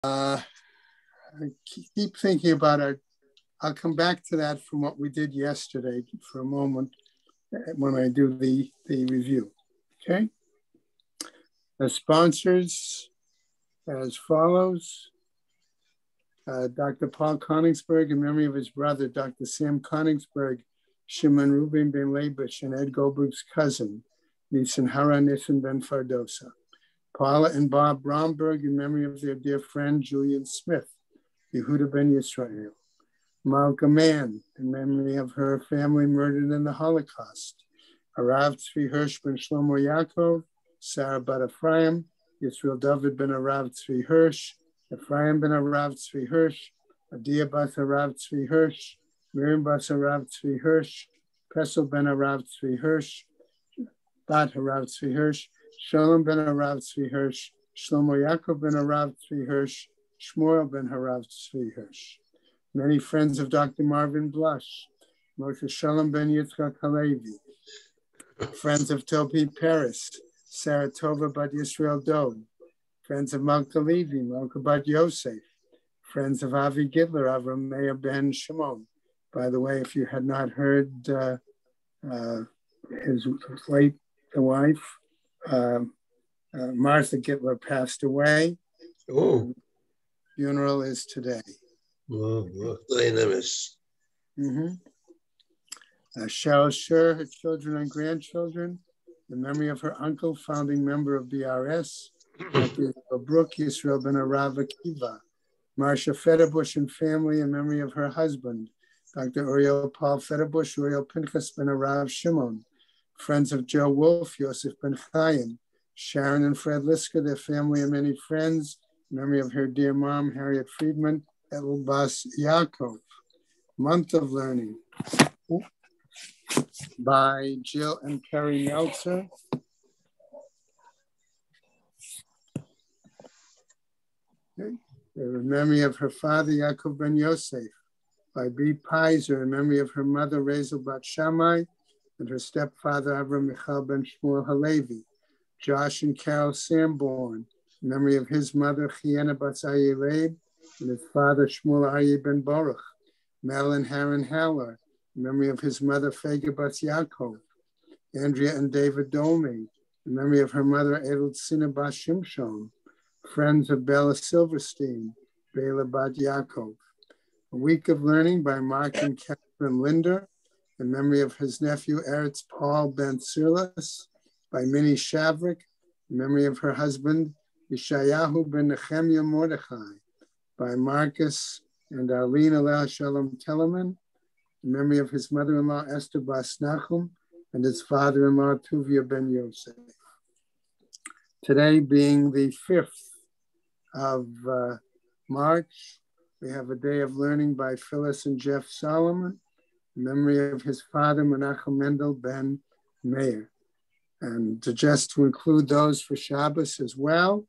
I keep thinking about I'll come back to that from what we did yesterday for a moment when I do the review. Okay. The sponsors as follows. Dr. Paul Koningsberg, in memory of his brother, Dr. Sam Koningsberg, Shimon Rubin ben Leibush, and Ed Goldberg's cousin, Nisan Hara Nisan ben Fardosa. Paula and Bob Bromberg, in memory of their dear friend, Julian Smith, Yehuda ben Yisrael. Malka Mann, in memory of her family murdered in the Holocaust. Arav Tzvi Hirsch ben Shlomo Yaakov, Sarah bat Ephraim, Yisrael David ben Arav Tzvi Hirsch, Ephraim ben Arav Tzvi Hirsch, Adia bat Arav Tzvi Hirsch, Miriam bat Arav Tzvi Hirsch, Pesel ben Arav Tzvi Hirsch, bat Arav Tzvi Hirsch, Shalom ben Arav Tzvi Hirsch, Shlomo Yaakov ben Arav Tzvi Hirsch, Shmuel ben Harav Tzvi Hirsch. Many friends of Dr. Marvin Blush, Moshe Shalom ben Yitzchak Halevi, friends of Topi Paris, Sarah Tova bat Yisrael Dov, friends of Malka Levi, Malka bat Yosef, friends of Avi Gidler, Avram Meir ben Shimon. By the way, if you had not heard his late wife, Martha Gitler, passed away. Oh. Funeral is today. Mm-hmm. Cheryl Scher, her children and grandchildren, in memory of her uncle, founding member of BRS, Dr. Brooke Yisrael ben Arav Akiva, Marcia Federbush and family, in memory of her husband, Dr. Uriel Paul Federbush, Uriel Pinchas ben Arav Shimon, friends of Joe Wolf, Yosef ben Chaim, Sharon and Fred Liska, their family and many friends, in memory of her dear mom, Harriet Friedman, Etel Bas Yaakov. Month of Learning by Jill and Kerry Meltzer. Okay. In memory of her father, Yaakov ben Yosef, by B. Pizer, in memory of her mother, Rezel bat Shammai, and her stepfather, Avram Michal ben Shmuel Halevi. Josh and Carol Sanborn, in memory of his mother, Chiena bat Aryeh Leib, and his father, Shmuel Aryeh ben Baruch. Mel and Haran Haller, in memory of his mother, Fega bat Yaakov. Andrea and David Dolmy, in memory of her mother, Edel Tzina bat Shimshon. Friends of Bella Silverstein, Bela bat Yaakov. A Week of Learning by Mark and Catherine Linder, in memory of his nephew, Eretz Paul ben Sirlas, by Minnie Shavrik, in memory of her husband, Yeshayahu ben Nehemiah Mordechai, by Marcus and Arlene Alel Shalom Telemann, in memory of his mother-in-law, Esther Bas Nachum, and his father-in-law, Tuvia ben Yosef. Today being the 5th of March, we have a day of learning by Phyllis and Jeff Solomon, in memory of his father, Menachem Mendel ben Meir. And just to include those for Shabbos as well,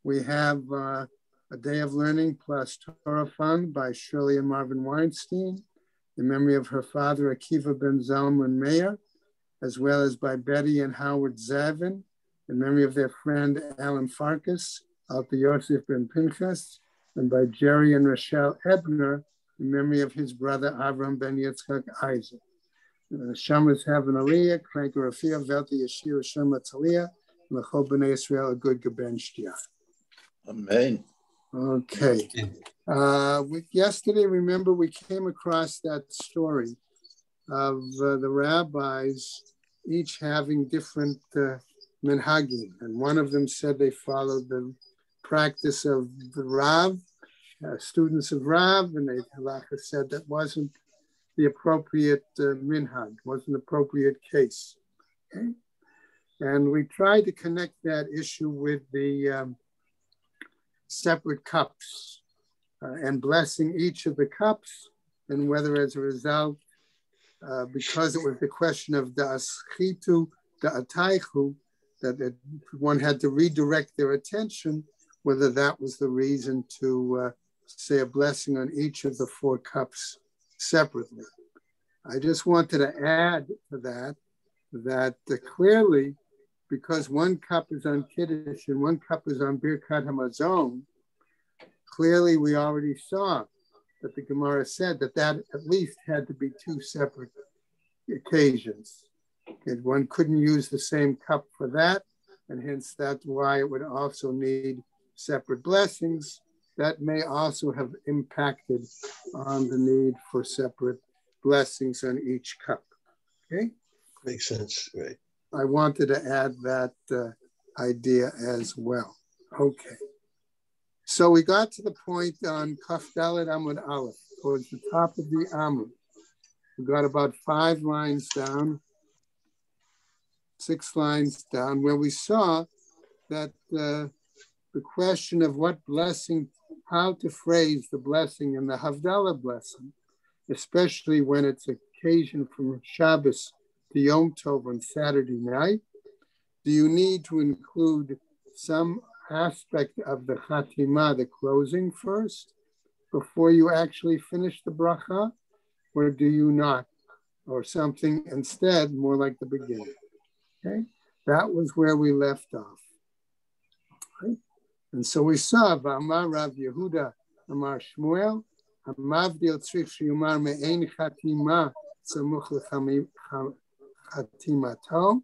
we have a day of learning plus Torah Fund by Shirley and Marvin Weinstein, in memory of her father, Akiva ben Zalman Meir, as well as by Betty and Howard Zavin, in memory of their friend Alan Farkas, Alta Yosef ben Pinchas, and by Jerry and Rochelle Ebner, in memory of his brother Avram ben Yitzchak Isaac. Shamas have an aliyah, Krank Rafia, Velti Yeshua Shema Taliyah, and L'chol B'nai Yisrael a good Geben Shtiach. Amen. Okay. Yesterday, remember, we came across that story of the rabbis each having different minhagim, and one of them said they followed the practice of the Rav, students of Rav, and they halakha said that wasn't the appropriate minhag, wasn't the appropriate case. Okay? And we tried to connect that issue with the separate cups and blessing each of the cups, and whether as a result, because it was the question of da'aschitu, da'ataichu, that one had to redirect their attention, whether that was the reason to say a blessing on each of the 4 cups separately. I just wanted to add to that clearly, because one cup is on Kiddush and one cup is on Birkat HaMazon, clearly we already saw that the Gemara said that at least had to be two separate occasions. And one couldn't use the same cup for that, and hence that's why it would also need separate blessings. That may also have impacted on the need for separate blessings on each cup. Okay? Makes sense, right? I wanted to add that idea as well. Okay. So we got to the point on Kaf Dalet Amud Aleph, towards the top of the Amud. We got about 5 lines down, 6 lines down, where we saw that the question of what blessing, how to phrase the blessing in the Havdalah blessing, especially when it's occasion from Shabbos to Yom Tov on Saturday night. Do you need to include some aspect of the Chatimah, the closing first, before you actually finish the bracha, or do you not? Or something instead, more like the beginning. Okay, that was where we left off. Right? And so we saw V'amar Rav Yehuda Amar Shmuel Hamavdil Tzrich Sheyumar Me'ein Chatimah Samuch L'Chatimato.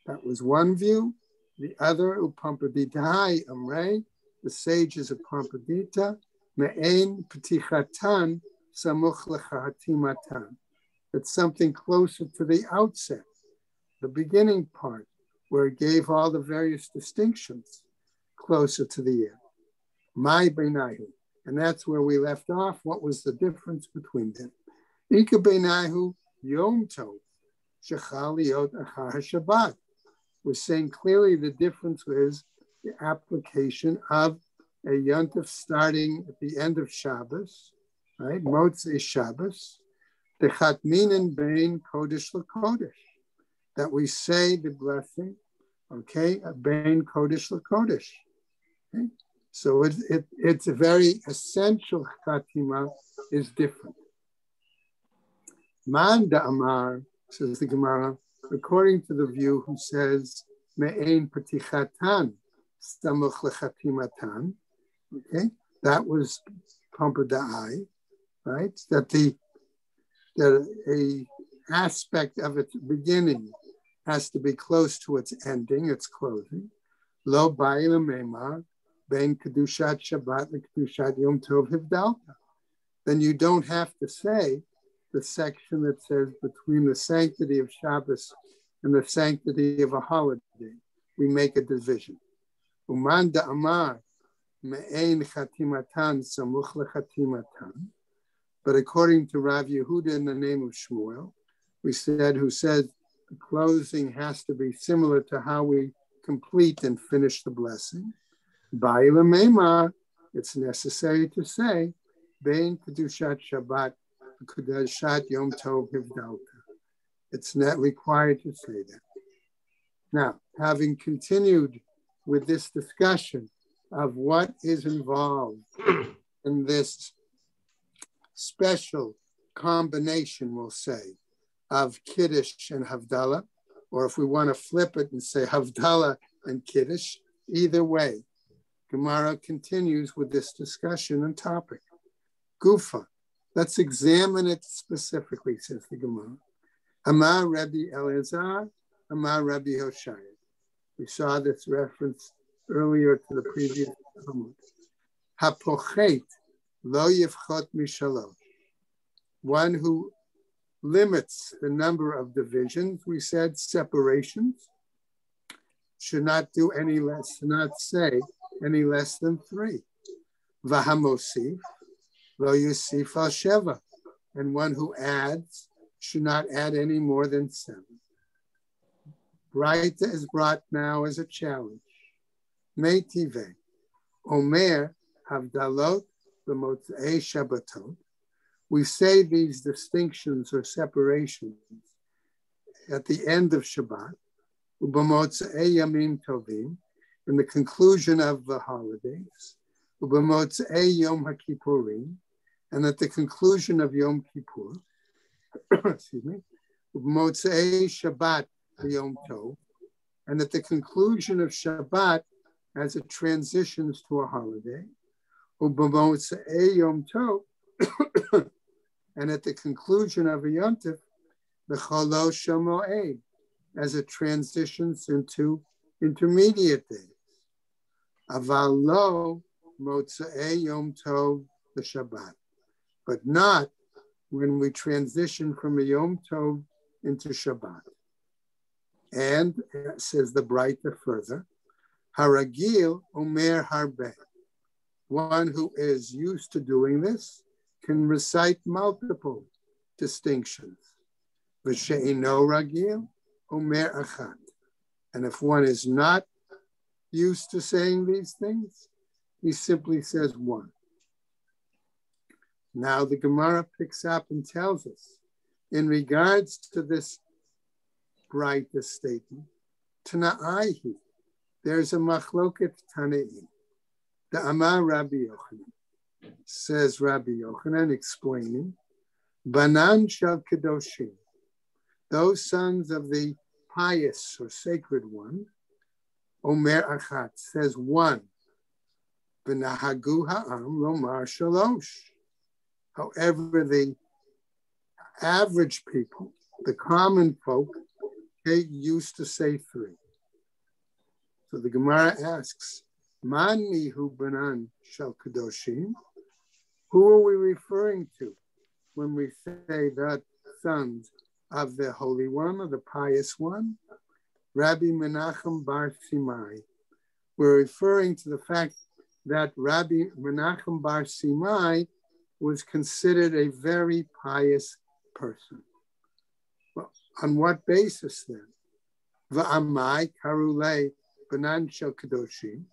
That was one view. The other, Upampadita Amrei, the sages of Pampadita, Me'ein P'tichatan Samuch L'Chatimatan. It's something closer to the outset, the beginning part, where it gave all the various distinctions closer to the end. My Beinahu. And that's where we left off. What was the difference between them? Ika Beinahu Yom Tov, Shechal Liot Achar Shabbat. We're saying clearly the difference was the application of a yontif starting at the end of Shabbos, right? Motzei Shabbos. The Chatminin Bein Kodesh LaKodesh, that we say the blessing, okay, Bein Kodesh LaKodesh. Okay? So it's a very essential Chatima is different. Man Amar, says the Gemara, according to the view who says Me'ein Patichatan Samuch Lechatimatan, okay, that was Pampadai, right? That a aspect of its beginning has to be close to its ending, its closing. Lo ba'ila meimar ben kedushat Shabbat lekedushat Yom Tov hivdalta. Then you don't have to say the section that says between the sanctity of Shabbos and the sanctity of a holiday. We make a division. Uman da'amar me'ein chatimatan samuch lechatimatan. But according to Rav Yehuda in the name of Shmuel, who said the closing has to be similar to how we complete and finish the blessing. Ba'ila meimar, it's necessary to say, Bein kedushat Shabbat, kedushat Yom Tov hivdalta. It's not required to say that. Now, having continued with this discussion of what is involved in this special combination, we'll say, of Kiddush and Havdalah, or if we want to flip it and say Havdalah and Kiddush, either way, Gemara continues with this discussion and topic. Gufa, let's examine it specifically, says the Gemara. Amar Rabbi Elazar, Amar Rabbi Hoshaya. We saw this reference earlier to the previous Talmud. Hapochet lo yivchot mishalosh. One who limits the number of divisions, we said separations, should not do any less, not say any less than 3. Vahamosif lo yusif al sheva. And one who adds should not add any more than 7. Braita is brought now as a challenge. Meitive, Omer Havdalot b'motzei Shabbatot. We say these distinctions or separations at the end of Shabbat, b'motzei Yamim Tovim, in the conclusion of the holidays, b'motzei Yom HaKippurim, and at the conclusion of Yom Kippur, excuse me, b'motzei Shabbat Yom Tov, and at the conclusion of Shabbat as it transitions to a holiday, U'b'motzei Yom Tov, and at the conclusion of a yontif, b'cholo shel moed, as it transitions into intermediate days. Aval lo motzei Yom Tov l'Shabbat, but not when we transition from a Yom Tov into Shabbat. And says the Breita further, Haragil Omer Harbe, one who is used to doing this can recite multiple distinctions. V'she'ino Ragil Omer Achat, and if one is not used to saying these things, he simply says one. Now the Gemara picks up and tells us, in regards to this Breita statement, Tana'aihi, there's a machloket Tanaim. The Amar Rabbi Yochanan, says Rabbi Yochanan, explaining, Banan shel Kedoshim, those sons of the pious or sacred one, Omer Achat, says one, V'nahagu ha'am lomar shalosh. However, the average people, the common folk, they used to say three. So the Gemara asks, Man mihu banan shel kadoshim? Who are we referring to when we say that sons of the Holy One or the Pious One? Rabbi Menachem bar Simai. We're referring to the fact that Rabbi Menachem bar Simai was considered a very pious person. Well, on what basis then? Va'amai karulei banan shel kadoshim.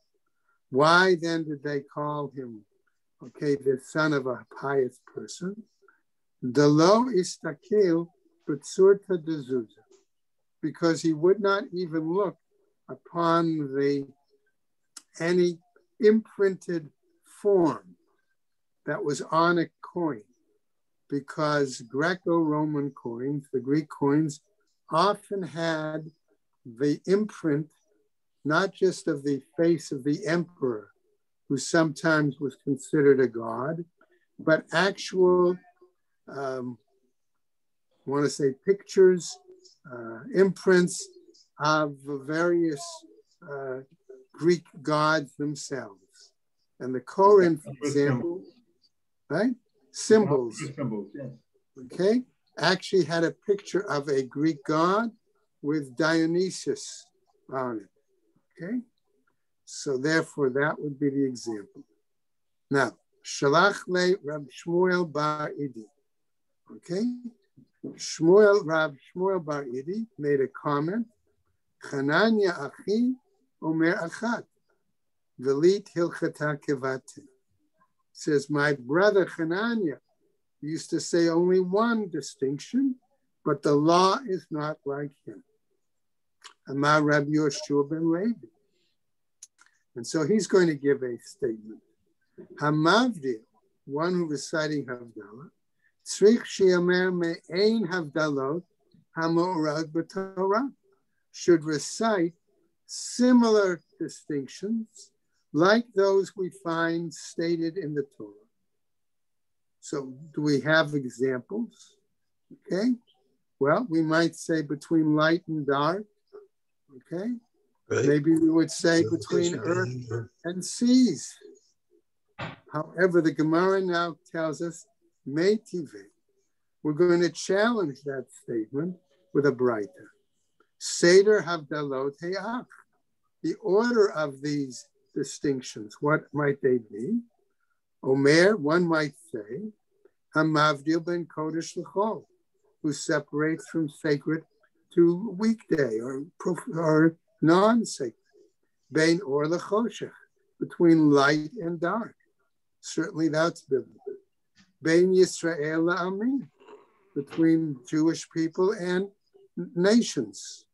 Why then did they call him, the son of a pious person? Delo istakil b'tzurta dezuzah, because he would not even look upon any imprinted form that was on a coin, because Greco-Roman coins, the Greek coins, often had the imprint not just of the face of the emperor, who sometimes was considered a god, but actual, pictures, imprints of various Greek gods themselves. And the Koran, for example, right? Symbols. Okay? Actually had a picture of a Greek god with Dionysus on it. Okay? So therefore, that would be the example. Now, Shalach le Rab Shmuel bar Idi. Okay? Rab Shmuel bar Idi made a comment. Chananya achi omer achat. Velit hilchata kevate. Says, my brother Hananiah used to say only one distinction, but the law is not like him. Amar Rabbi Yoshua ben Levi. And so he's going to give a statement. Hamavdil, one who is reciting Havdalah, tzrich she'amer me'ein Havdalot ha'mo'orad b'Torah, should recite similar distinctions like those we find stated in the Torah. So do we have examples? Okay. Well, we might say between light and dark. Okay. Right. Maybe we would say between earth and seas. However, the Gemara now tells us, Meitive. We're going to challenge that statement with a Breita. Seder Havdalot He'ach. The order of these distinctions, what might they be? Omer, one might say, Hamavdil ben Kodesh L'chol, who separates from sacred to weekday or non-sacred. Bein or L'choshech, between light and dark. Certainly that's biblical. Bein Yisrael La'amin, between Jewish people and nations.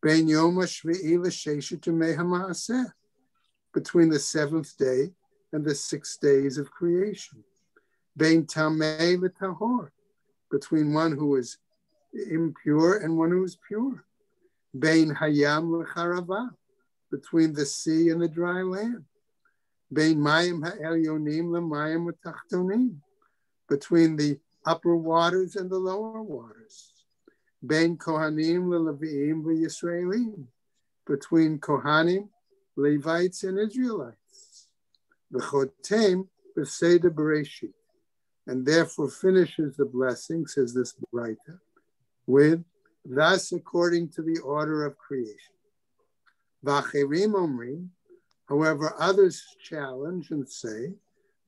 Bein Yom HaShvi'i L'Sheshet Yemei HaMaaseh, between the seventh day and the 6 days of creation. Bein Tamei L'Tahor, between one who is impure and one who is pure. Bein Hayam L'Charavah, between the sea and the dry land. Bein mayim ha'elyonim l'mayim ha'tachtonim, between the upper waters and the lower waters. Bein kohanim l'leviim v'yisraelim, between Kohanim, Levites, and Israelites. V'chotem b'seder bereshit, and therefore finishes the blessing, says this writer, with thus according to the order of creation. V'acherim omrim, however others challenge and say,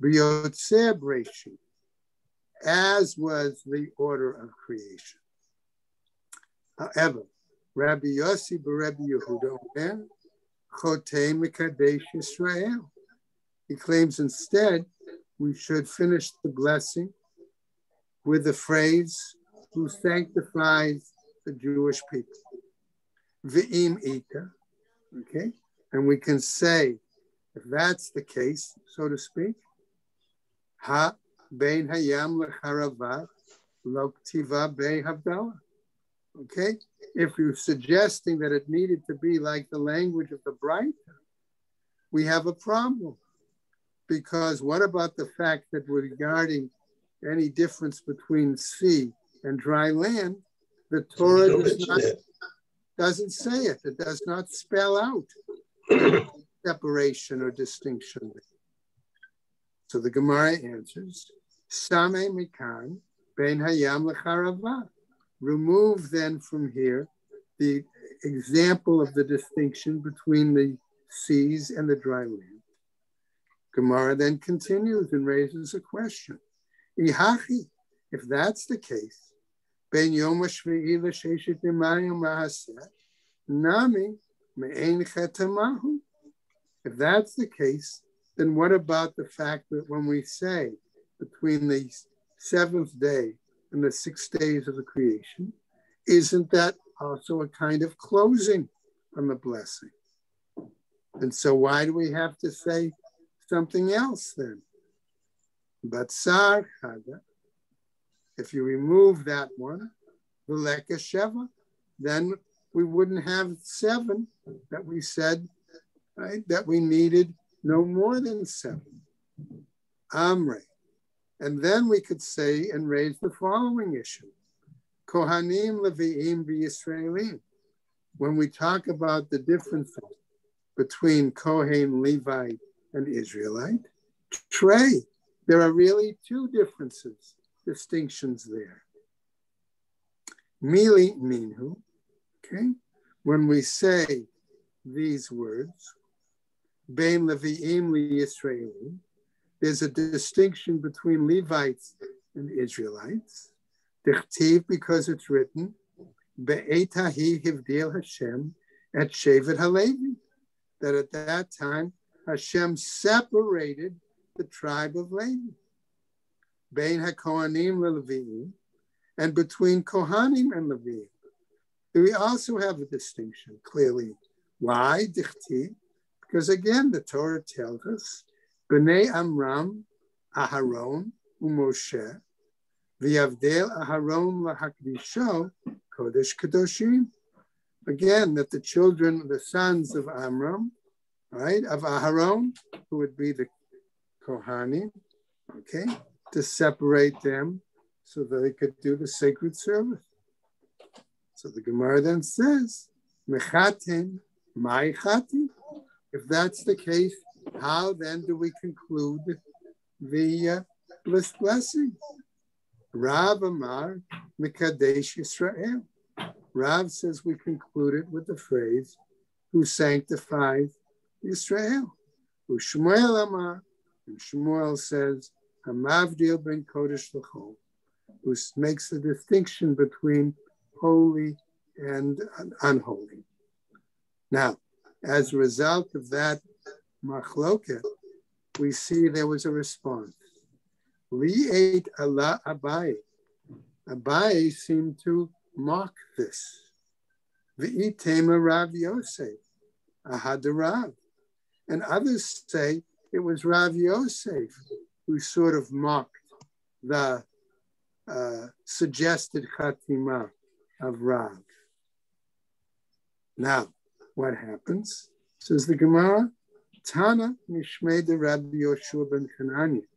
b'yotzeh bereshit, as was the order of creation. However, Rabbi Yossi b'Rebbe Yehuda omer, Chotei Mekadesh Yisrael. He claims instead we should finish the blessing with the phrase, who sanctifies the Jewish people. V'im ita, okay? And we can say, if that's the case, so to speak, ha bein hayam lecharava lo ktiva bei havdalah. Okay? If you're suggesting that it needed to be like the language of the Bright, we have a problem. Because what about the fact that regarding any difference between sea and dry land, the Torah doesn't say it. It does not spell out separation or distinction. So the Gemara answers, Sameh mikan ben hayam lecharava. Remove then from here the example of the distinction between the seas and the dry land. Gemara then continues and raises a question. Ihachi, if that's the case, ben yom hashvi'i l'sheshet yamayim ma'aseh, nami me'ein chetamahu. If that's the case, then what about the fact that when we say between the seventh day and the 6 days of the creation, isn't that also a kind of closing on the blessing? And so why do we have to say something else then? But Sar Chada, if you remove that one, Veleka Sheva, then we wouldn't have 7 that we said, right, that we needed no more than 7. Amre. And then we could say and raise the following issue. Kohanim Levi'im v'Yisraelim. When we talk about the differences between Kohen, Levite, and Israelite, Trey, there are really 2 differences, distinctions there. Mili minhu, okay? When we say these words, Bein Levi'im Yisraelim, there's a distinction between Levites and Israelites. Dichtiv, because it's written, Be'etahi hivdil Hashem et Shevet Halevi, that at that time Hashem separated the tribe of Levi. Bein HaKohanim leLeviim, and between Kohanim and Leviim. We also have a distinction, clearly. Why? Dichtiv, because again, the Torah tells us, B'nei Amram, Aharon, uMoshe, v'yavdel Aharon lahakdisho, Kodesh Kadoshim. Again, that the children, the sons of Amram, right, of Aharon, who would be the Kohanim, okay, to separate them so that they could do the sacred service. So the Gemara then says, Mechatin, Ma'ichatin. If that's the case, how then do we conclude the blessing? Rav Amar Mekadesh Yisrael. Rav says we concluded with the phrase, who sanctifies Yisrael. Who Shmuel Amar, and Shmuel says, Hamavdil ben Kodesh l'chol, who makes the distinction between holy and unholy. Now, as a result of that machloket, we see there was a response. Li ate Allah Abai. Abai seemed to mock this. V'itema Rav Yosef, Ahadarav. And others say it was Rav Yosef who sort of mocked the suggested Khatimah of Rav. Now, what happens? Says the Gemara, Tana Mishmei de Rabbi Yoshua ben Hanania.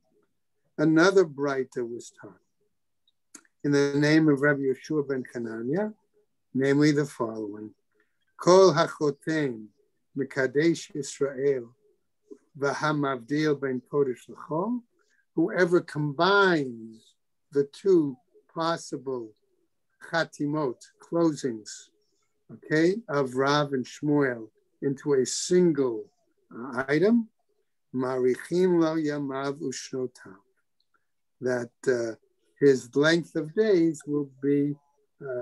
Another Braita was taught in the name of Rabbi Yoshua ben Hanania, namely the following: Kol hachotem mekadesh Yisrael v'hamavdil ben kodesh l'chol. Whoever combines the two possible chatimot, closings, okay, of Rav and Shmuel into a single item, marichim lo yamav ushnotav, that his length of days will be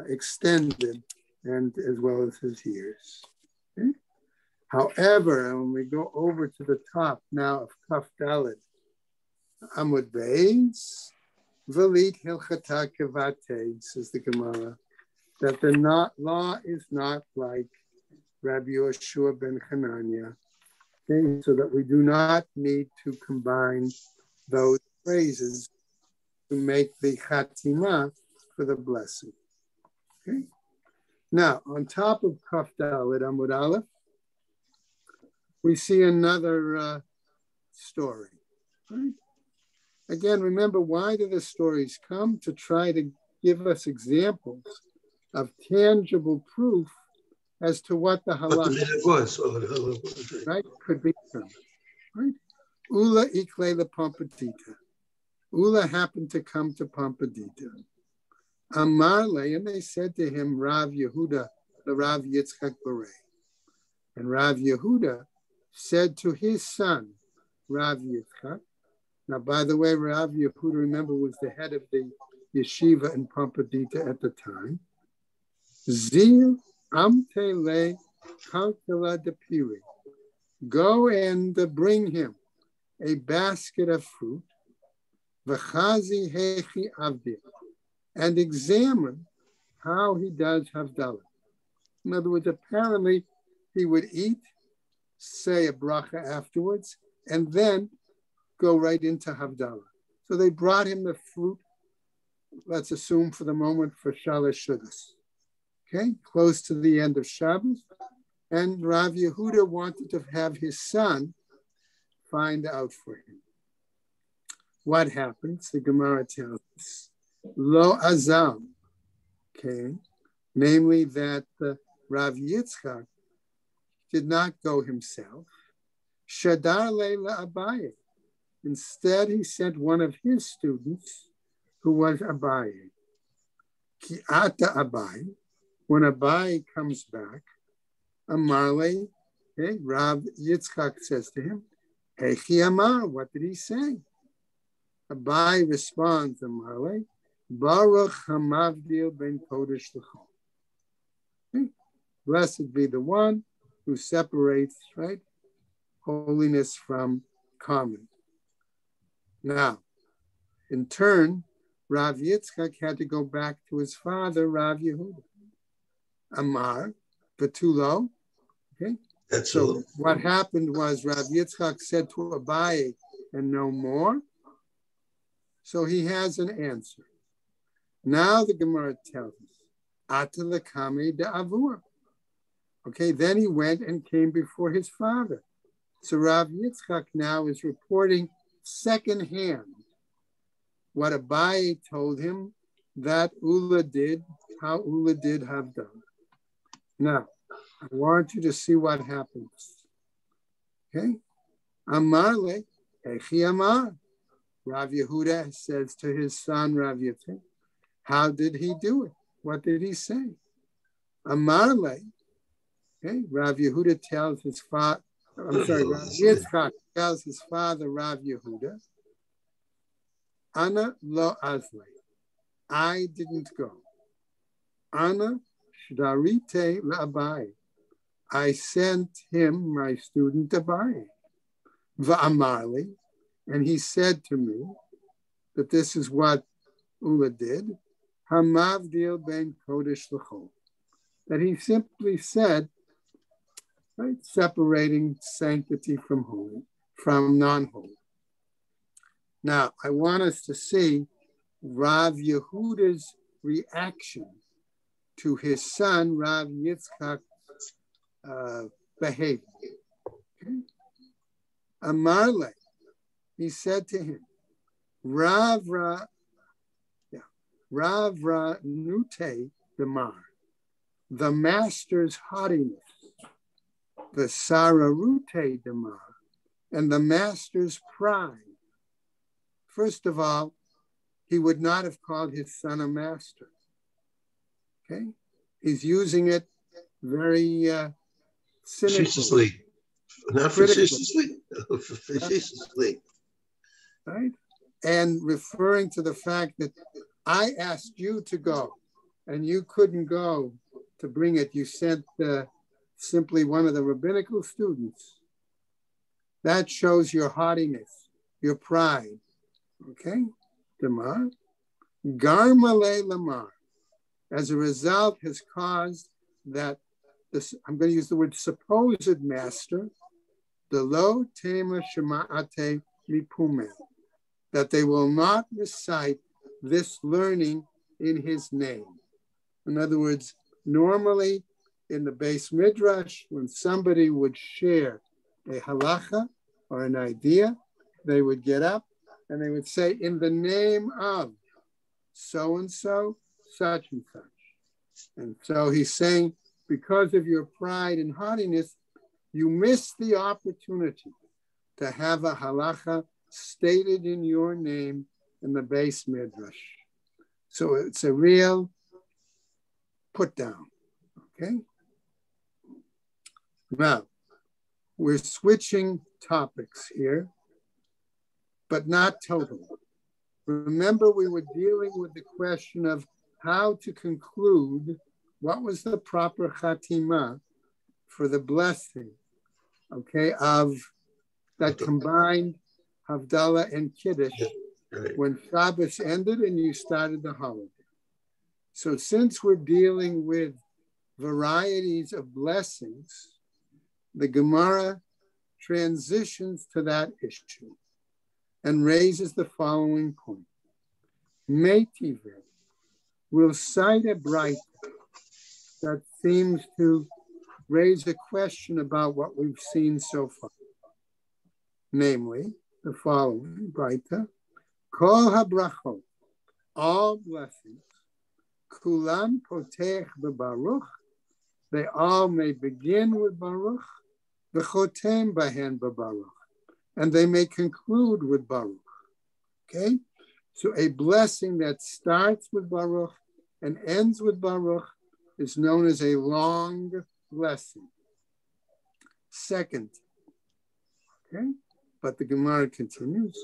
extended, and as well as his years. Okay? However, when we go over to the top now of Kaf Dalet, Amud Beis, Velit Hilchata Kevate, says the Gemara, that the law is not like Rabbi Yoshua ben Hanania, okay? So that we do not need to combine those phrases to make the Chatima for the blessing. Okay. Now, on top of Kaf Dalet Amud Aleph, we see another story. Right? Again, remember, why do the stories come? To try to give us examples of tangible proof as to what the halakha was, right, could be done. Right? Ula ikle le Pompadita. Ula happened to come to Pompadita. Amarle, and they said to him, Rav Yehuda, the Rav Yitzchak Berei. And Rav Yehuda said to his son, Rav Yitzchak. Now, by the way, Rav Yehuda, remember, was the head of the yeshiva in Pompadita at the time. Zil amtele kalkala de piri. Go and bring him a basket of fruit. V'chazi hechi avdi. And examine how he does Havdalah. In other words, apparently he would eat, say a bracha afterwards, and then go right into Havdalah. So they brought him the fruit, let's assume for the moment, for Shalosh Shudas. Okay, close to the end of Shabbos. And Rav Yehuda wanted to have his son find out for him. What happens? The Gemara tells us, Lo Azam, okay, namely that Rav Yitzchak did not go himself. Shadar Leila Abaye. Instead, he sent one of his students, who was Abaye. Ki ata Abaye. When Abaye comes back, Amarle, okay, Rav Yitzchak says to him, Hechi Amar, what did he say? Abaye responds, Amarle, Baruch Hamavdil ben Kodesh L'chol. Okay. Blessed be the one who separates, right, holiness from common. Now, in turn, Rav Yitzchak had to go back to his father, Rav Yehuda. Amar, Betulo. Okay. So what happened was Rav Yitzchak said to Abaye, and no more. So he has an answer. Now the Gemara tells us, Ata lekame de avur. Okay, then he went and came before his father. So Rav Yitzchak now is reporting secondhand what Abaye told him that Ula did, how Ula did have done. Now, I want you to see what happens. Okay? Amarle, Echi Amar. Rav Yehuda says to his son, Rav Yitzchak, how did he do it? What did he say? Amarle, okay, Rav Yehuda tells his father, Rav Yitzchak tells his father, Rav Yehuda, Ana lo azle. I didn't go. Ana shdarite la'abai. I sent him, my student, Abaye. Va'amarli, and he said to me that this is what Ula did. Hamavdil ben Kodesh L'chol. That he simply said, right, separating sanctity from holy, from non-holy. Now, I want us to see Rav Yehuda's reaction to his son, Rav Yitzchak's behavior. Okay? Amarle, he said to him, Ravra Nute Damar, the master's haughtiness, the Sararute Damar, and the master's pride. First of all, he would not have called his son a master. Okay? He's using it very cynically. Facetiously. Not facetiously. Facetiously. Right? And referring to the fact that I asked you to go and you couldn't go to bring it. You sent simply one of the rabbinical students. That shows your haughtiness, your pride. Okay? Damar. Garmale Lamar. As a result, has caused that this, I'm going to use the word supposed master, the lo tema shema'ate mipume, that they will not recite this learning in his name. In other words, normally in the Beis Midrash, when somebody would share a halacha or an idea, they would get up and they would say, in the name of so-and-so, such and such. And so he's saying, because of your pride and haughtiness, you miss the opportunity to have a halacha stated in your name in the Beis Midrash. So it's a real put down, okay? Now, we're switching topics here, but not totally. Remember, we were dealing with the question of how to conclude what was the proper chatima for the blessing, okay, of that combined Havdalah and Kiddush when Shabbos ended and you started the holiday. So since we're dealing with varieties of blessings, the Gemara transitions to that issue and raises the following point. Meitive will cite a bright that seems to raise a question about what we've seen so far. Namely, the following, Braita, Kol habrachot, all blessings, kulam potech bebaruch, they all may begin with baruch, v'chotem bahen bebaruch, and they may conclude with baruch. Okay? So a blessing that starts with baruch and ends with baruch is known as a long blessing. Second, okay? But the Gemara continues,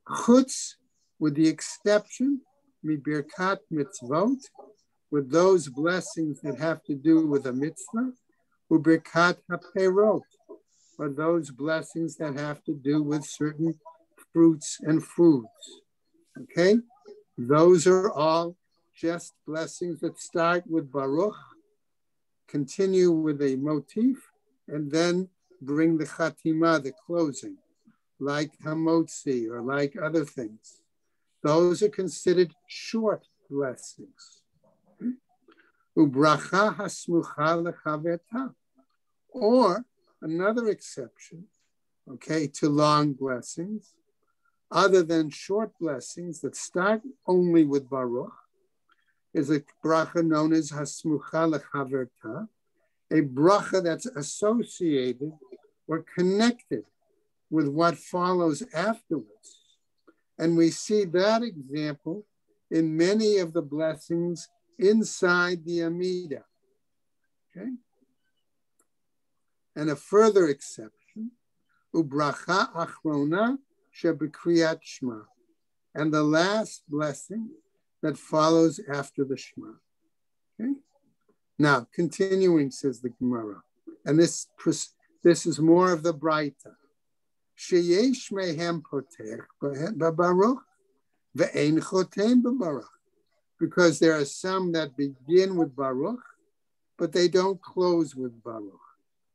chutz, with the exception, mi birkat mitzvot, with those blessings that have to do with a mitzvah, u birkat haperot, or those blessings that have to do with certain fruits and foods. Okay? Those are all just blessings that start with baruch, continue with a motif, and then bring the chatima, the closing, like hamotzi or like other things. Those are considered short blessings. Ubracha hasmucha lechaverta. Or another exception, okay, to long blessings, other than short blessings that start only with baruch, is a bracha known as hasmucha lechaverta, a bracha that's associated or connected with what follows afterwards. And we see that example in many of the blessings inside the Amida. Okay? And a further exception, ubracha achrona shebekriyat shema, and the last blessing that follows after the Shema. Okay? Now, continuing, says the Gemara, and this is more of the Braita. Sheyesh mehem potech b'baruch ve'ein chotem b'baruch, because there are some that begin with baruch, but they don't close with baruch,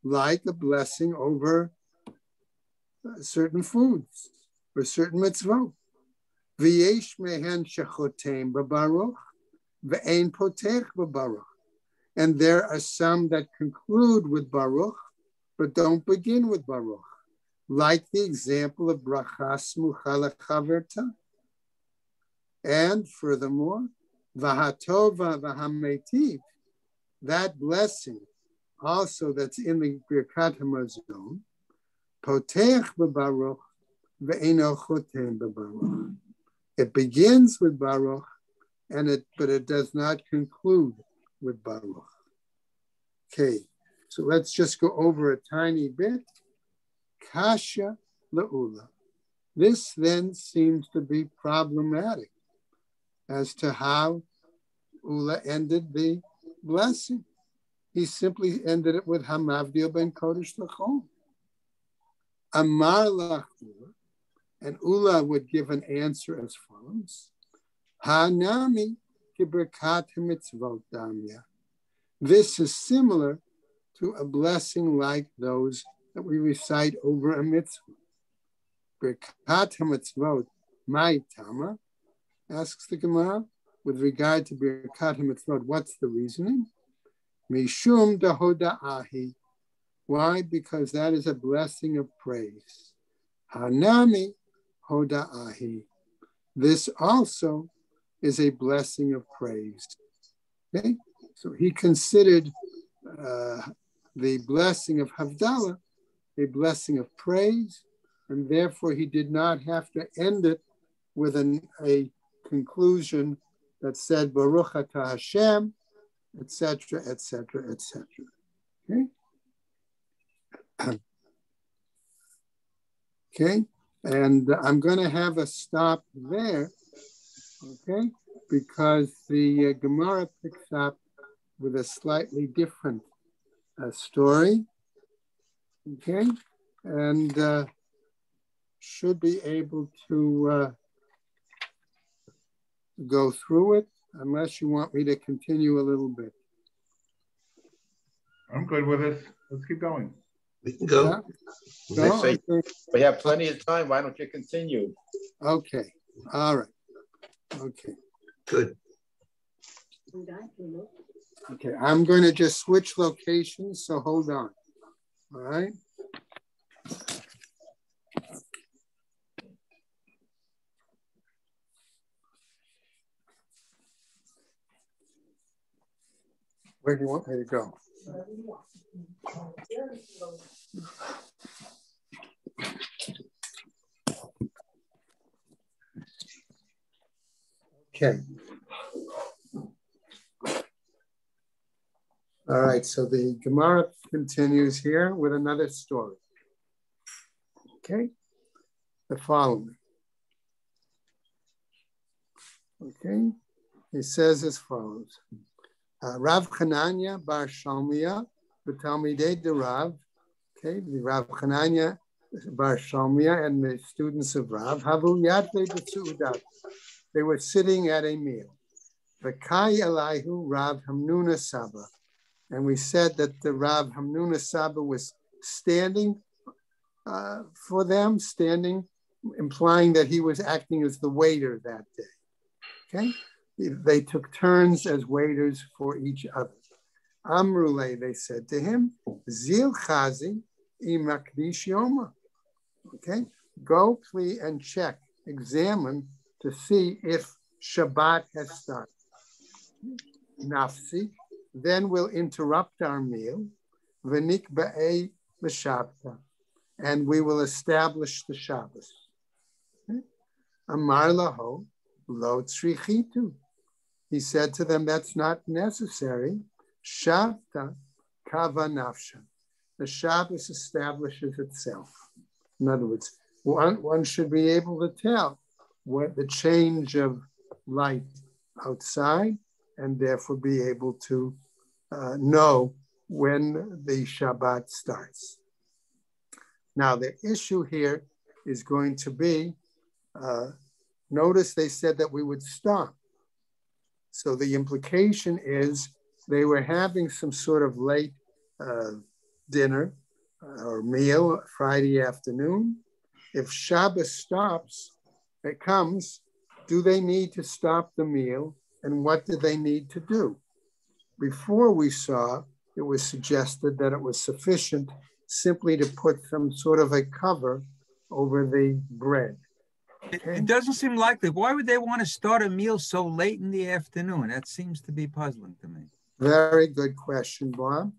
like a blessing over certain foods or certain mitzvot. V'yesh mehen shechotem b'baruch ve'ein potech b'baruch, and there are some that conclude with baruch, but don't begin with baruch, like the example of bracha smucha lechaverta. And furthermore, vahatova vahametiv, that blessing also that's in the Birkat HaMazon, potech b'baruch ve'eno chotem b'baruch. It begins with Baruch, but it does not conclude with Baruch. Okay, so let's just go over a tiny bit. Kasha le'ula. This then seems to be problematic as to how Ula ended the blessing. He simply ended it with Hamavdil ben Kodesh L'chol. Amar lach Ula, and Ula would give an answer as follows. Hanami kiberkat mitzvot damya. This is similar to a blessing like those that we recite over a mitzvah. Birkat mitzvot, my tama, asks the Gemara, with regard to Birkat HaMitzvot, what's the reasoning? Mishum dahoda'ahi. Why? Because that is a blessing of praise. Hanami hoda'ahi. This also is a blessing of praise. Okay? So he considered the blessing of Havdalah a blessing of praise, and therefore he did not have to end it with a conclusion that said Baruch Atah Hashem, etc., etc., etc. Okay? Okay, and I'm going to have a stop there, okay, because the Gemara picks up with a slightly different story, okay, and should be able to go through it, unless you want me to continue a little bit. I'm good with it. Let's keep going. We can go. Yeah. Go? Okay. Okay. We have plenty of time. Why don't you continue? Okay. All right. Okay. Good. Okay. I'm going to just switch locations, so hold on. All right. Where do you want me to go? Okay. All right, so the Gemara continues here with another story. Okay, the following. Okay, he says as follows. Rav Chananya bar Shalmiya, the Talmidei de Rav, okay, the Rav Chananya bar Shalmiya and the students of Rav, Havu Yadle b'Su'udat. They were sitting at a meal. V'kai Elihu Rav Hamnuna Saba. And we said that the Rav Hamnuna Saba was standing for them, implying that he was acting as the waiter that day. Okay? They took turns as waiters for each other. Amrule, they said to him, Zil Chazi imakdish yoma. Okay? Go please and check, examine to see if Shabbat has started. Nafsi, then we'll interrupt our meal, v'nik ba'ei l'shabta, and we will establish the Shabbos. Okay? Amar laho lo tzrichitu. He said to them, that's not necessary. Shabta kava nafsha. The Shabbos establishes itself. In other words, one should be able to tell what the change of light outside, and therefore be able to know when the Shabbat starts. Now, the issue here is going to be, notice they said that we would stop. So the implication is they were having some sort of late dinner or meal Friday afternoon. If Shabbos stops, it comes, do they need to stop the meal? And what do they need to do? Before we saw, it was suggested that it was sufficient simply to put some sort of a cover over the bread. Okay? It doesn't seem likely. Why would they want to start a meal so late in the afternoon? That seems to be puzzling to me. Very good question, Bob.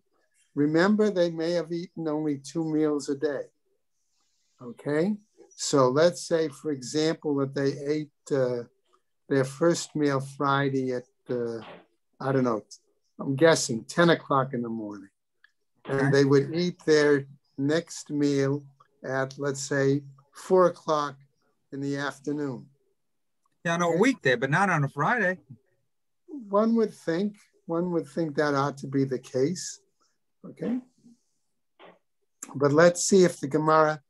Remember, they may have eaten only 2 meals a day. Okay? So let's say, for example, that they ate their first meal Friday at, I don't know, I'm guessing 10 o'clock in the morning. And they would eat their next meal at, let's say, 4 o'clock in the afternoon. Yeah, on a weekday, but not on a Friday. One would think that ought to be the case. Okay. But let's see if the Gemara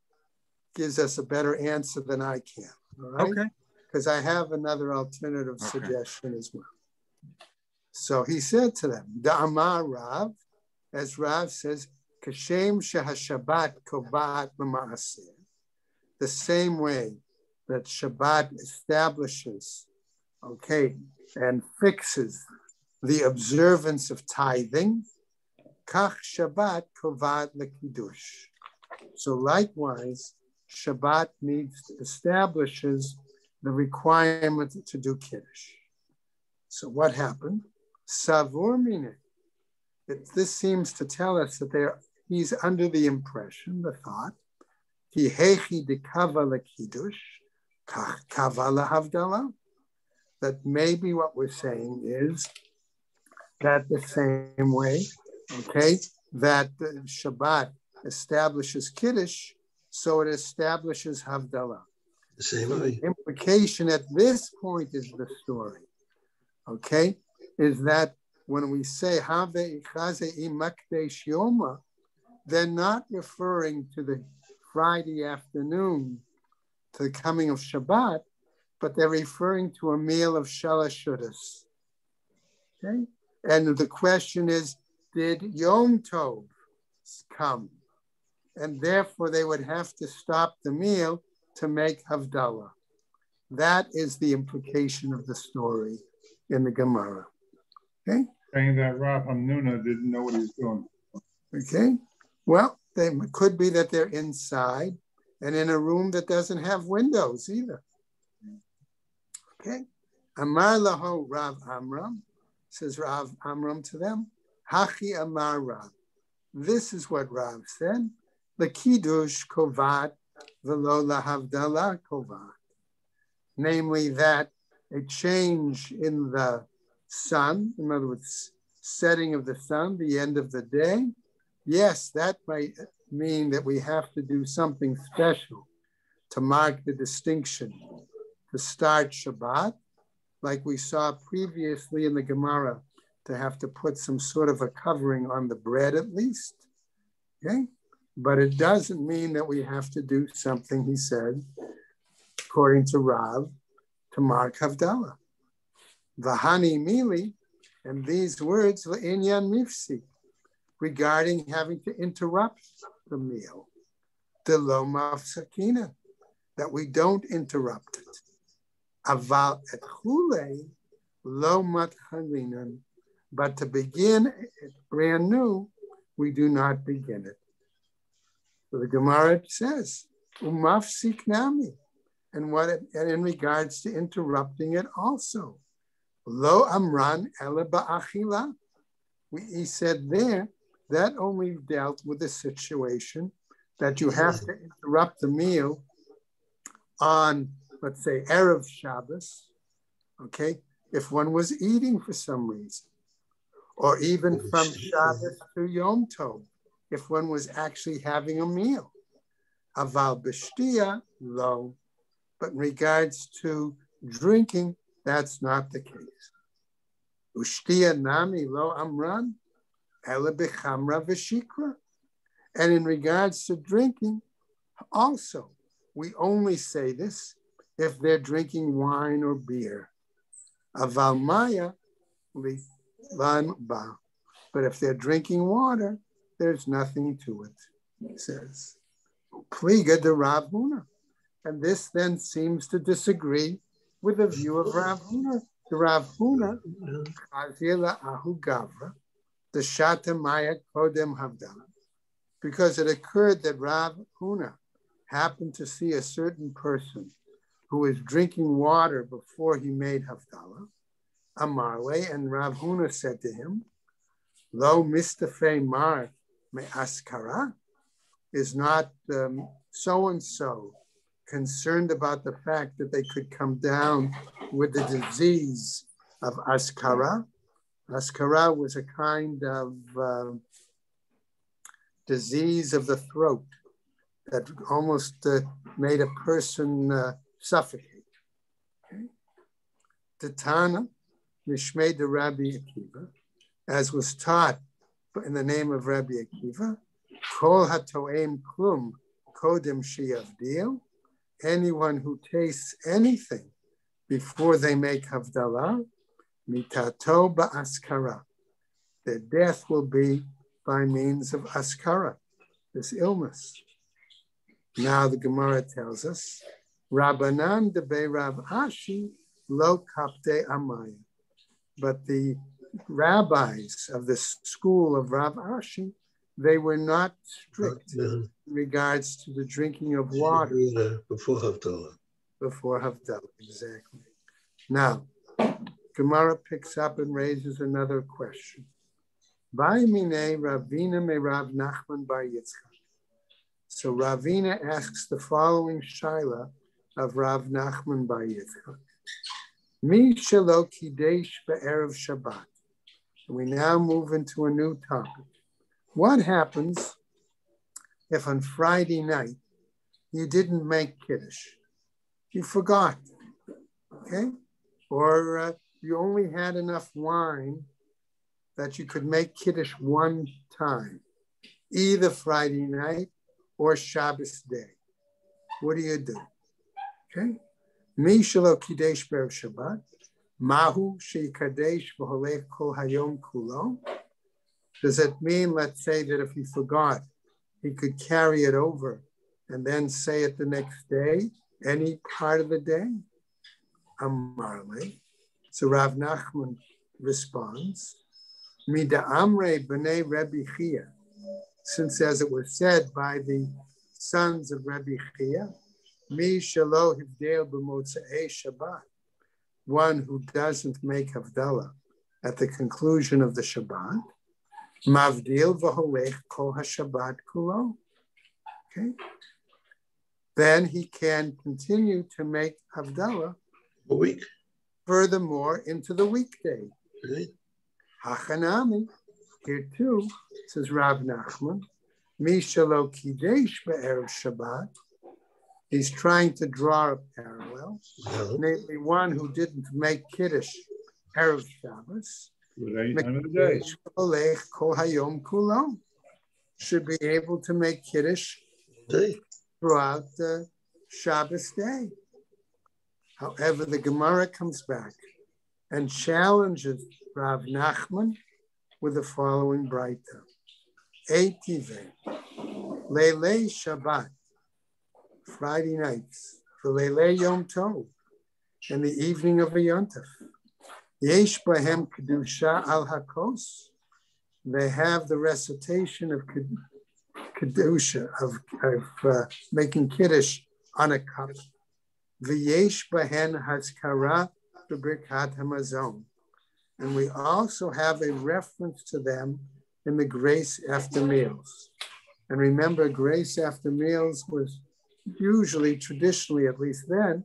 gives us a better answer than I can. All right. Okay. Because I have another alternative suggestion as well. So he said to them, Da'amar Rav, as Rav says, Kashem shehashabbat kovat b'ma'aseh. The same way that Shabbat establishes, okay, and fixes the observance of tithing, kach Shabbat kovat lekiddush. So likewise, Shabbat establishes the requirement to do Kiddush. So what happened? Savur mine. This seems to tell us that he's under the impression, the thought, ki hechi de kava lekiddush, kach kava lahavdalah. That maybe what we're saying is that the same way, okay, that the Shabbat establishes Kiddush, so it establishes Havdalah. The same So way. the implication at this point is the story, okay, is that when we say Have Ichaze Imakdesh Yoma, they're not referring to the Friday afternoon, to the coming of Shabbat, but they're referring to a meal of Shalosh Shudas. Okay? And the question is, did Yom Tov come? And therefore they would have to stop the meal to make Havdalah. That is the implication of the story in the Gemara. Okay? Saying that Rav Hamnuna didn't know what he was doing. Okay? Well, they could be that they're inside and in a room that doesn't have windows either. Okay? Amar laho Rav Amram, says Rav Amram to them, Hachi Amar Rav. This is what Rav said. The Kiddush kovat v'lo lahavdalah kovat. Namely that a change in the sun, in other words, setting of the sun, the end of the day, yes, that might mean that we have to do something special to mark the distinction, to start Shabbat, like we saw previously in the Gemara, to have to put some sort of a covering on the bread at least, okay? But it doesn't mean that we have to do something, he said, according to Rav, to mark Havdalah. Vahani mili, and these words, L'inyan mifsi, regarding having to interrupt the meal. Delo mafsakina, that we don't interrupt it. Aval et chule, lo matchalinan, but to begin it brand new, we do not begin it. So the Gemara says, umafsik nami, and in regards to interrupting it also. Lo amran ele ba'achila. He said there, that only dealt with the situation that you have to interrupt the meal on, let's say, Erev Shabbos, okay, if one was eating for some reason, or even from Shabbos to Yom Tov, if one was actually having a meal. Aval b'shtia, lo. But in regards to drinking, that's not the case. Ushtia nami lo amran, ele b'chamra v'shikra. And in regards to drinking, also, we only say this if they're drinking wine or beer. Aval maya li lan ba. But if they're drinking water, there's nothing to it, he says. Pliga de Rav Huna. And this then seems to disagree with the view of Rav Huna. The Rav Huna, Chazila Ahu Gavra, the Shata Maya Kodem Havdalah. because it occurred that Rav Huna happened to see a certain person who was drinking water before he made Havdalah, Amarle, and Rav Huna said to him, Lo mistafei mar me askara, is not so-and-so concerned about the fact that they could come down with the disease of askara. Askara was a kind of disease of the throat that almost made a person suffocate. Okay? Tana, Mishmei de Rabbi Akiva, as was taught in the name of Rabbi Akiva, Kol hatoem klum kodem sheyavdil, anyone who tastes anything before they make Havdalah, mitato ba'askara, their death will be by means of askara, this illness. Now the Gemara tells us, Rabbanan debe Rav Ashi lo kapte amaya. But the rabbis of the school of Rav Ashi, they were not strict in regards to the drinking of water. Before Havdalah. Before Havdalah, exactly. Now, Gemara picks up and raises another question. Vayimine Ravina me Rav Nachman bar Yitzchak. So Ravina asks the following shaila of Rav Nachman bar Yitzchak. Mi shelo kidesh be'erev Shabbat. We now move into a new topic. What happens if on Friday night you didn't make Kiddush? You forgot, okay? Or you only had enough wine that you could make Kiddush one time, either Friday night or Shabbos day. What do you do? Okay? Mi shelo kidesh be'erev Shabbat. Mahu sheikadesh v'holech kol hayom kulo. Does it mean, let's say, that if he forgot, he could carry it over and then say it the next day, any part of the day? Amarle. So Rav Nachman responds, Mida Amre b'nei Rebbe Chia, since as it was said by the sons of Rebbe Chia, Mi shelo hivdel b'motzei Shabbat, one who doesn't make Havdalah at the conclusion of the Shabbat, Mavdil v'holech kol haShabbat kulo. Okay. Then he can continue to make Havdalah A week. Furthermore into the weekday. Hachanami, here too, says Rav Nachman, Mi shelo kidesh be'erev Shabbat. He's trying to draw a parallel, namely one who didn't make Kiddush Erev Shabbos, Kol Hayom Kulo, should be able to make Kiddush throughout the Shabbos day. However, the Gemara comes back and challenges Rav Nachman with the following braita. Eitive, Leilei Shabbat, Friday nights, Leilei Yom Tov, and the evening of a Yontef. Yesh Bahem Kedusha al Hakos. They have the recitation of Kedusha, of making Kiddush on a cup. V'yesh Bahen Hazkara B'Birkat Hamazon. And we also have a reference to them in the grace after meals. And remember, grace after meals was usually, traditionally, at least then,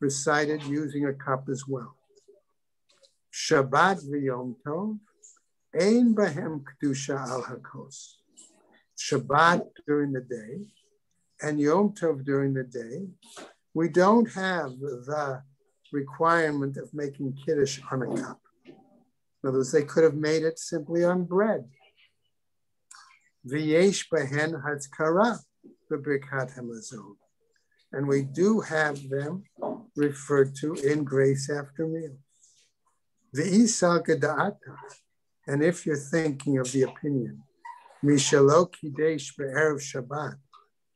recited using a cup as well. Shabbat v'Yom Tov, ein bahem kedusha al hakos. Shabbat during the day and Yom Tov during the day, we don't have the requirement of making Kiddush on a cup. In other words, they could have made it simply on bread. V'yesh bahen hazkara b'Birkat Hamazon. And we do have them referred to in grace after meals. V'isal geda'ata. And if you're thinking of the opinion, Mishalo kidesh be'erev Shabbat,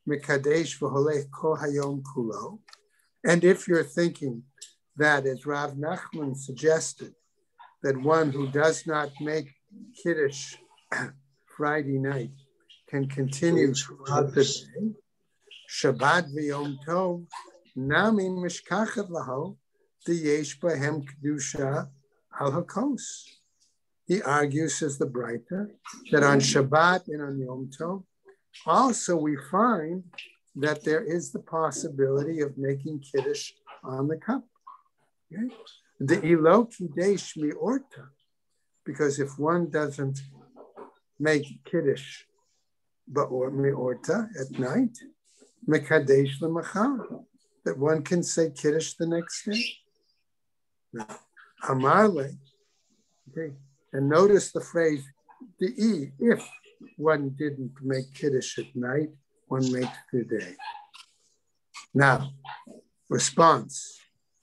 mikadesh v'holech kol hayom kulo. And if you're thinking that, as Rav Nachman suggested, that one who does not make Kiddush Friday night can continue throughout the day. Shabbat v'Yom Tov, nami mishkachet laho, diyesh bahem kedusha al hakos. He argues, as the Breita, that on Shabbat and on Yom Tov, also we find that there is the possibility of making Kiddush on the cup. Okay? The ilo kidesh mi orta, because if one doesn't make Kiddush mi orta at night, mekadesh lemachar, that one can say Kiddush the next day. Now, Amarle, okay, and notice the phrase, if one didn't make Kiddush at night, one makes the day. Now, response.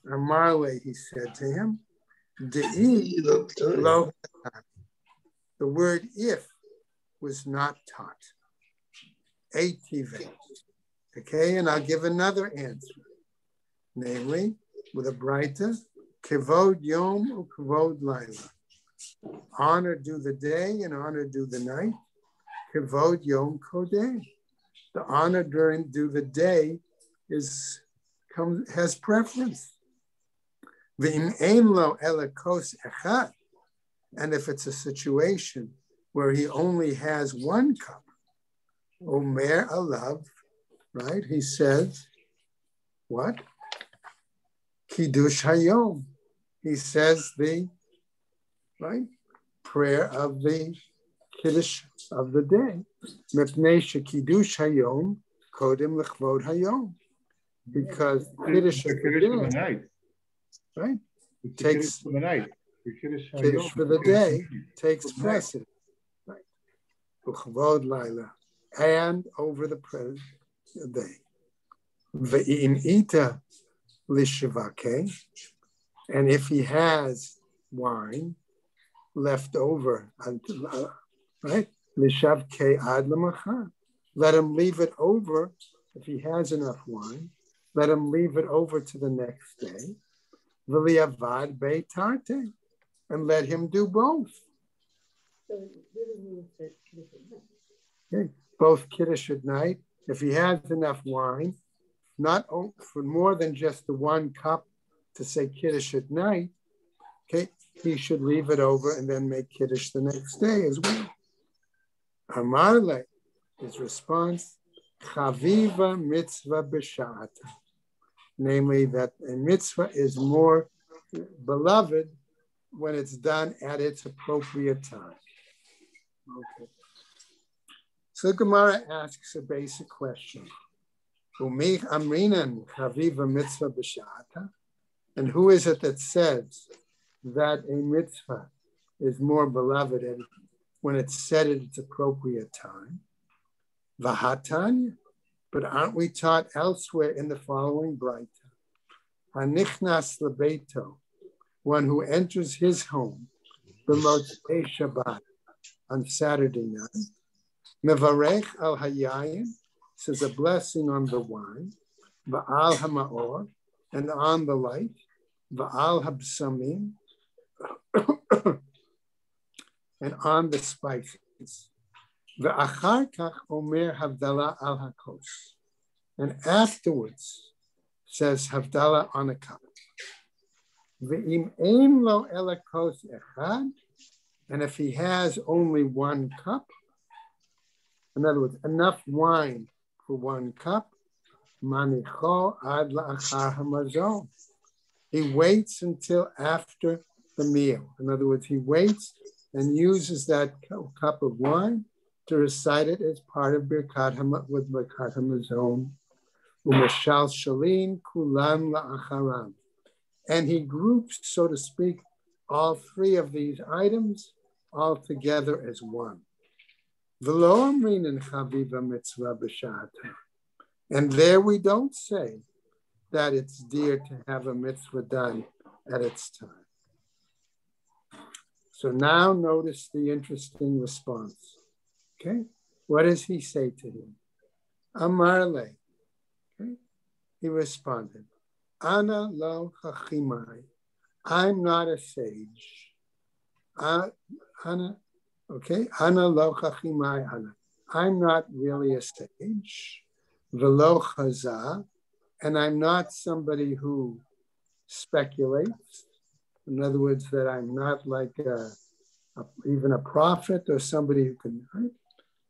Amarle, he said to him, the word if was not taught. Eitive. Okay, and I'll give another answer. Namely, with a Breita, kevod yom or kevod laila. Honor do the day and honor do the night. Kevod yom kodeh. The honor do the day has preference. V'im ein lo ela kos echad. And if it's a situation where he only has one cup, omer alav, right? He says, what? Kiddush hayom. He says the prayer of the Kiddush of the day. Mepnei shekiddush hayom kodim lechvod hayom. Because Kiddush of the day, right? Takes for the night. Kiddush for the day takes precedence, right? Uchvod laila, and over the day. Ve'im ita lishivake, and if he has wine left over, right? Lishavke ad lemachar, let him leave it over. If he has enough wine, let him leave it over to the next day. V'liavad beitarte, and let him do both. Okay. Both Kiddush at night. If he has enough wine, not for more than just the one cup to say Kiddush at night, okay, he should leave it over and then make Kiddush the next day as well. Amarle, his response, Chaviva mitzvah b'sha'ata. Namely, that a mitzvah is more beloved when it's done at its appropriate time. Okay. So Gemara asks a basic question. Umich amrinan chaviva mitzvah b'sha'ata. And who is it that says that a mitzvah is more beloved when it's said at its appropriate time? Vahatanya. But aren't we taught elsewhere in the following Breita? Hanichnas lebeito, one who enters his home, b'motzei Shabbat, on Saturday night, mevarech al hayayin, says a blessing on the wine, va'al hamaor, and on the light, va'al habsamim, and on the spices. Ve'achar kach omer havdalah al hakos, and afterwards says havdalah on a cup. Ve'im ein lo ela kos echad, and if he has only one cup, in other words, enough wine for one cup, manicho ad la'achar hamazon. He waits until after the meal. In other words, he waits and uses that cup of wine to recite it as part of Birkat Hamazon. Umeshal Shalin Kulam La'acharam. And he groups, so to speak, all three of these items all together as one. V'lo amrin in Chaviva Mitzvah B'Sha'ata. And there we don't say that it's dear to have a mitzvah done at its time. So now notice the interesting response. Okay, what does he say to him? Amarle. Okay, he responded, Ana lo chachimai. I'm not a sage. Ana lo chachimai ana. I'm not really a sage, velo chazah, and I'm not somebody who speculates. In other words, that I'm not like even a prophet or somebody who can, right?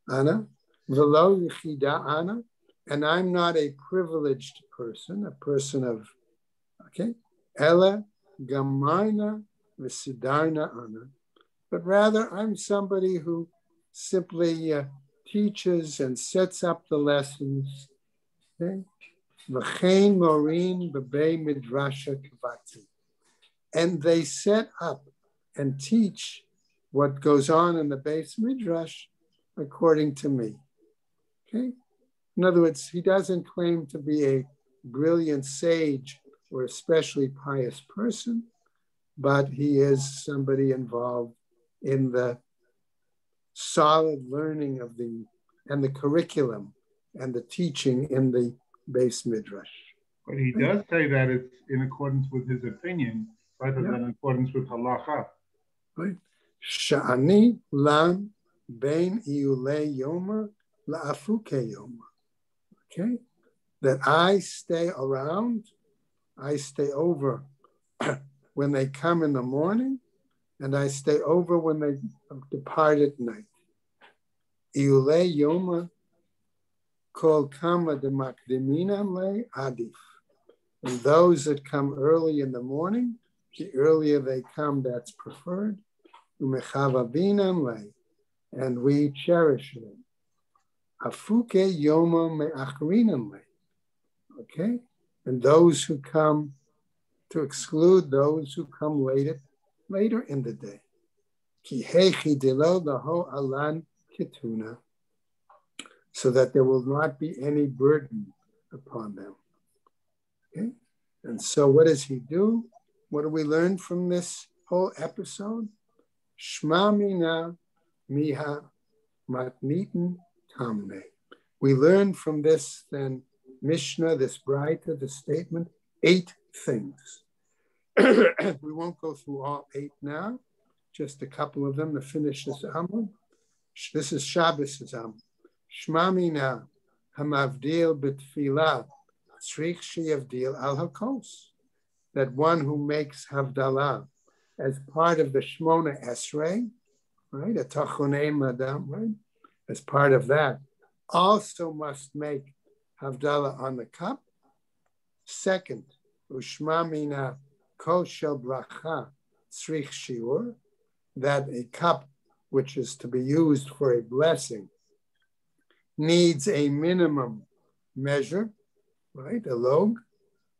Ana, velo yichida ana, and I'm not a privileged person, a person of, okay, ela gamarna v'sidarna ana, but rather I'm somebody who simply teaches and sets up the lessons. Okay? V'chein morin b'bei midrasha kavati, and they set up and teach what goes on in the base midrash according to me. Okay. In other words, he doesn't claim to be a brilliant sage or especially pious person, but he is somebody involved in the solid learning of the curriculum and the teaching in the base midrash. But he does say that it's in accordance with his opinion rather than in accordance with halacha. Right. Sha'ani lam bein iulei yoma la'afuke yoma. Okay, that I stay around, I stay over when they come in the morning, and I stay over when they depart at night. Iulei yoma kol kama de makdimina le adif. And those that come early in the morning, the earlier they come, that's preferred. Umechavabinam le, and we cherish them. Afuke yoma me'achrinam le. Okay, and those who come, to exclude those who come later in the day. Ki hechi delo laho alan kituna, so that there will not be any burden upon them. Okay, and so what does he do? What do we learn from this whole episode? Shma mina miha matnitin tamne. We learn from this then Mishnah, this Braita, the statement, 8 things. We won't go through all 8 now, just a couple of them to finish this Amud. This is Shabbos' Amud. Shma mina hamavdil b'tfilah tzrich sheyavdil al hakos. That one who makes Havdalah as part of the Shmona Esrei, right, a Tachonei Madam, right, as part of that, also must make Havdalah on the cup. Second, Ushma mina kol shel bracha tzrich shiur, that a cup which is to be used for a blessing needs a minimum measure, right, a log.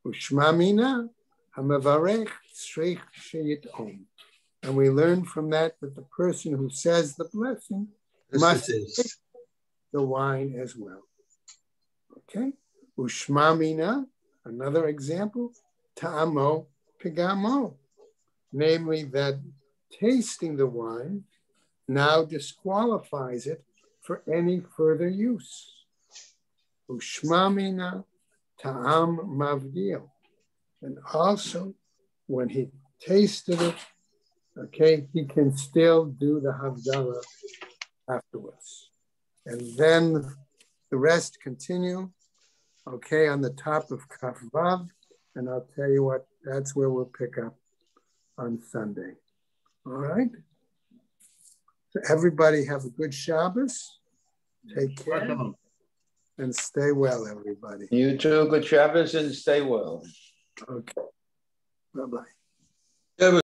Ushma mina hamavarech tzrich sheyitom. And we learn from that the person who says the blessing must take the wine as well. Okay? Ushma mina, another example, ta'amo pigamo. Namely, that tasting the wine now disqualifies it for any further use. Ushma mina ta'am mavdil. And also, when he tasted it, okay, he can still do the Havdalah afterwards. And then the rest continue, okay, on the top of Kaf Vav, and I'll tell you what, that's where we'll pick up on Sunday. All right? So everybody have a good Shabbos. Take care. And stay well, everybody. You too. Good Shabbos and stay well. Okay. Bye-bye.